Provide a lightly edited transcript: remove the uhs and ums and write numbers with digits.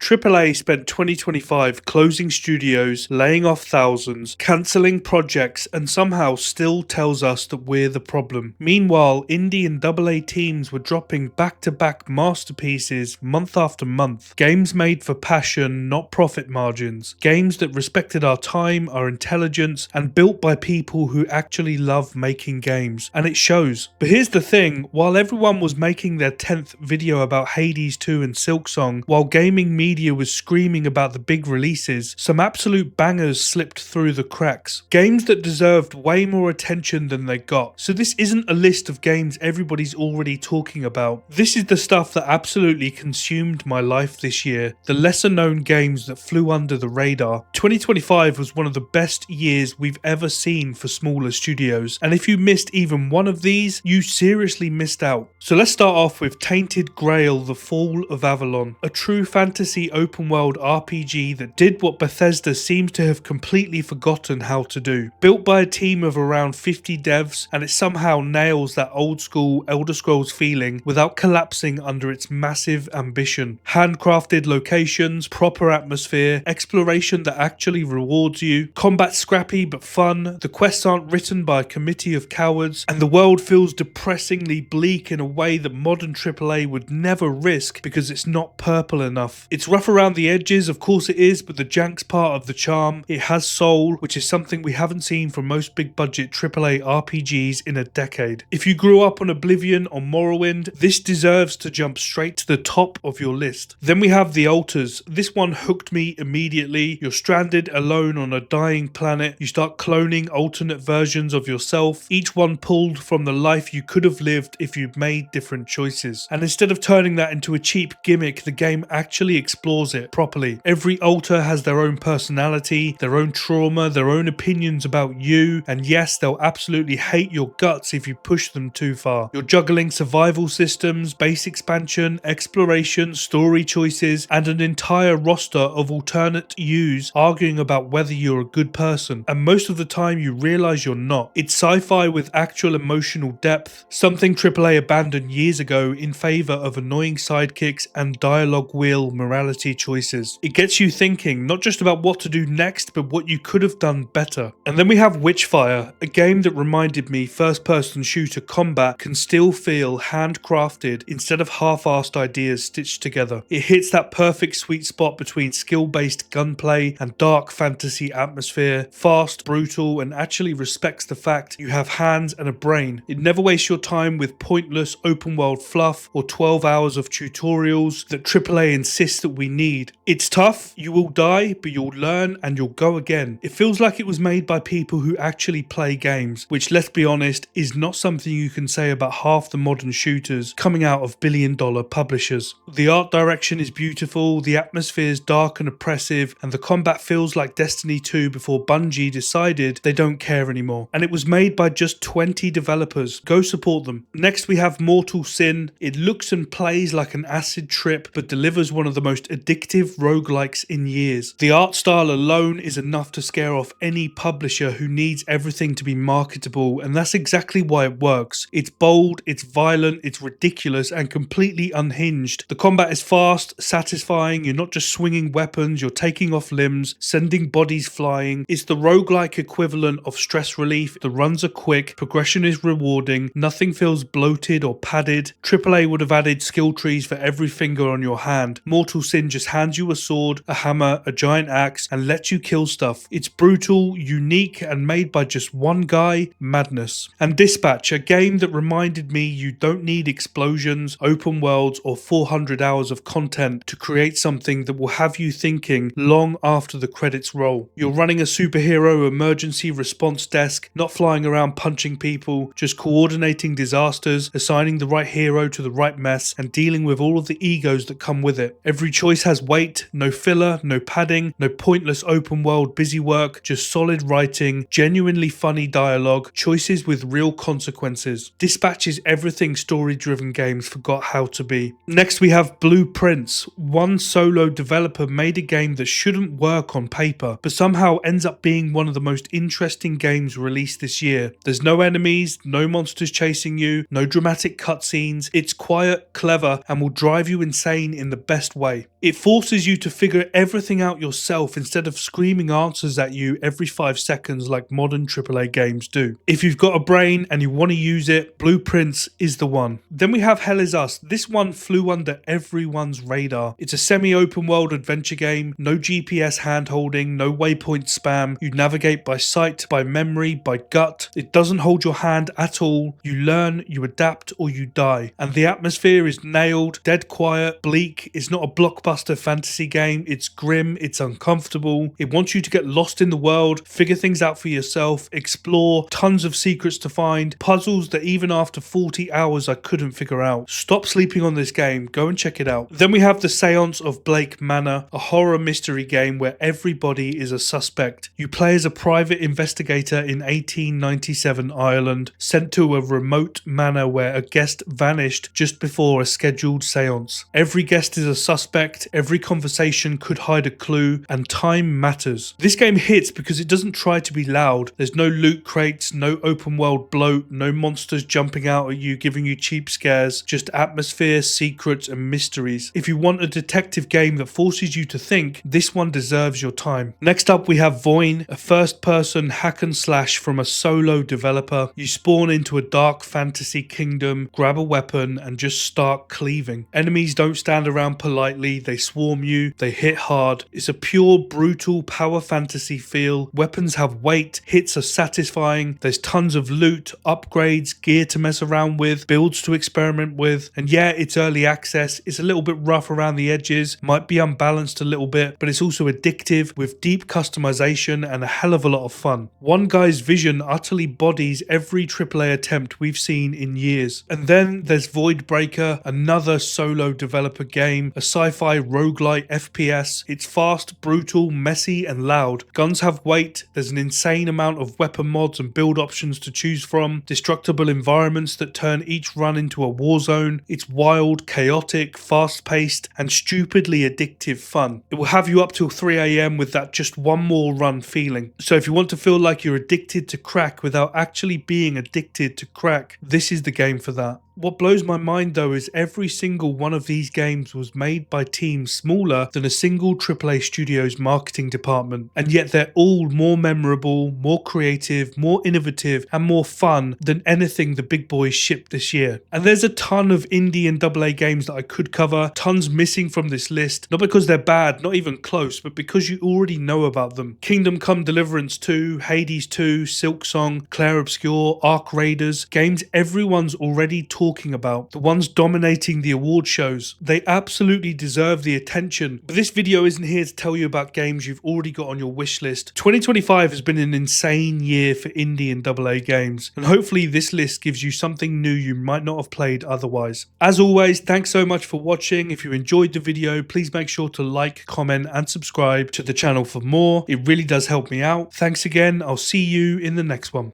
AAA spent 2025 closing studios, laying off thousands, cancelling projects, and somehow still tells us that we're the problem. Meanwhile, indie and AA teams were dropping back-to-back masterpieces month after month. Games made for passion, not profit margins. Games that respected our time, our intelligence, and built by people who actually love making games. And it shows. But here's the thing, while everyone was making their 10th video about Hades 2 and Silksong, while gaming media was screaming about the big releases, some absolute bangers slipped through the cracks. Games that deserved way more attention than they got. So this isn't a list of games everybody's already talking about. This is the stuff that absolutely consumed my life this year. The lesser known games that flew under the radar. 2025 was one of the best years we've ever seen for smaller studios. And if you missed even one of these, you seriously missed out. So let's start off with Tainted Grail, The Fall of Avalon. A true fantasy open world RPG that did what Bethesda seems to have completely forgotten how to do. Built by a team of around 50 devs, and it somehow nails that old school Elder Scrolls feeling without collapsing under its massive ambition. Handcrafted locations, proper atmosphere, exploration that actually rewards you, combat scrappy but fun, the quests aren't written by a committee of cowards, and the world feels depressingly bleak in a way that modern AAA would never risk because it's not purple enough. It's rough around the edges, of course it is, but the jank's part of the charm. It has soul, which is something we haven't seen from most big budget AAA RPGs in a decade. If you grew up on Oblivion or Morrowind, this deserves to jump straight to the top of your list. Then we have The Altars. This one hooked me immediately. You're stranded alone on a dying planet. You start cloning alternate versions of yourself, each one pulled from the life you could have lived if you'd made different choices. And instead of turning that into a cheap gimmick, the game actually explores it properly. Every altar has their own personality, their own trauma, their own opinions about you, and yes, they'll absolutely hate your guts if you push them too far. You're juggling survival systems, base expansion, exploration, story choices, and an entire roster of alternate yous arguing about whether you're a good person. And most of the time you realize you're not. It's sci-fi with actual emotional depth, something AAA abandoned years ago in favor of annoying sidekicks and dialogue wheel morality choices. It gets you thinking not just about what to do next, but what you could have done better. And then we have Witchfire, a game that reminded me first-person shooter combat can still feel handcrafted instead of half-assed ideas stitched together. It hits that perfect sweet spot between skill-based gunplay and dark fantasy atmosphere, fast, brutal, and actually respects the fact you have hands and a brain. It never wastes your time with pointless open-world fluff or 12 hours of tutorials that AAA insists that we need. It's tough, you will die, but you'll learn and you'll go again. It feels like it was made by people who actually play games, which, let's be honest, is not something you can say about half the modern shooters coming out of billion-dollar publishers. The art direction is beautiful, the atmosphere is dark and oppressive, and the combat feels like Destiny 2 before Bungie decided they don't care anymore. And it was made by just 20 developers. Go support them. Next we have Mortal Sin. It looks and plays like an acid trip, but delivers one of the most addictive roguelikes in years. The art style alone is enough to scare off any publisher who needs everything to be marketable, and that's exactly why it works. It's bold, it's violent, it's ridiculous, and completely unhinged. The combat is fast, satisfying, you're not just swinging weapons, you're taking off limbs, sending bodies flying. It's the roguelike equivalent of stress relief. The runs are quick, progression is rewarding, nothing feels bloated or padded. AAA would have added skill trees for every finger on your hand. Mortal Sin just hands you a sword, a hammer, a giant axe, and lets you kill stuff. It's brutal, unique, and made by just one guy. Madness. And Dispatch, a game that reminded me you don't need explosions, open worlds, or 400 hours of content to create something that will have you thinking long after the credits roll. You're running a superhero emergency response desk, not flying around punching people, just coordinating disasters, assigning the right hero to the right mess, and dealing with all of the egos that come with it. Every choice has weight, no filler, no padding, no pointless open world busy work, just solid writing, genuinely funny dialogue, choices with real consequences. Dispatch is everything story-driven games forgot how to be. Next we have Blueprints. One solo developer made a game that shouldn't work on paper, but somehow ends up being one of the most interesting games released this year. There's no enemies, no monsters chasing you, no dramatic cutscenes. It's quiet, clever, and will drive you insane in the best way. It forces you to figure everything out yourself instead of screaming answers at you every 5 seconds like modern AAA games do. If you've got a brain and you want to use it, Blueprints is the one. Then we have Hell Is Us. This one flew under everyone's radar. It's a semi-open world adventure game, no GPS hand-holding, no waypoint spam. You navigate by sight, by memory, by gut. It doesn't hold your hand at all. You learn, you adapt, or you die. And the atmosphere is nailed, dead quiet, bleak. It's not a blockbuster fantasy game. It's grim, it's uncomfortable. It wants you to get lost in the world, figure things out for yourself, explore, tons of secrets to find, puzzles that even after 40 hours I couldn't figure out. Stop sleeping on this game, go and check it out. Then we have the Seance of Blake Manor, a horror mystery game where everybody is a suspect. You play as a private investigator in 1897 Ireland, sent to a remote manor where a guest vanished just before a scheduled seance. Every guest is a suspect, every conversation could hide a clue, and time matters. This game hits because it doesn't try to be loud. There's no loot crates, no open world bloat, no monsters jumping out at you giving you cheap scares, just atmosphere, secrets, and mysteries. If you want a detective game that forces you to think, this one deserves your time. Next up we have VOIN, a first-person hack and slash from a solo developer. You spawn into a dark fantasy kingdom, grab a weapon, and just start cleaving. Enemies don't stand around politely, they swarm you, they hit hard. It's a pure, brutal power fantasy feel. Weapons have weight, hits are satisfying, there's tons of loot, upgrades, gear to mess around with, builds to experiment with, and yeah, it's early access, it's a little bit rough around the edges, might be unbalanced a little bit, but it's also addictive with deep customization and a hell of a lot of fun. One guy's vision utterly bodies every AAA attempt we've seen in years. And then there's Voidbreaker, another solo developer game, a sci-fi roguelite FPS. It's fast, brutal, messy, and loud. Guns have weight, there's an insane amount of weapon mods and build options to choose from, destructible environments that turn each run into a war zone. It's wild, chaotic, fast-paced, and stupidly addictive fun. It will have you up till 3 AM with that just one more run feeling. So if you want to feel like you're addicted to crack without actually being addicted to crack, this is the game for that. What blows my mind though is every single one of these games was made by teams smaller than a single AAA studio's marketing department, and yet they're all more memorable, more creative, more innovative, and more fun than anything the big boys shipped this year. And there's a ton of indie and AA games that I could cover, tons missing from this list, not because they're bad, not even close, but because you already know about them. Kingdom Come Deliverance 2, Hades 2, Silksong, Clair Obscur, Arc Raiders, games everyone's already talking about, the ones dominating the award shows. They absolutely deserve the attention. But this video isn't here to tell you about games you've already got on your wish list. 2025 has been an insane year for indie and AA games, and hopefully this list gives you something new you might not have played otherwise. As always, thanks so much for watching. If you enjoyed the video, please make sure to like, comment, and subscribe to the channel for more. It really does help me out. Thanks again. I'll see you in the next one.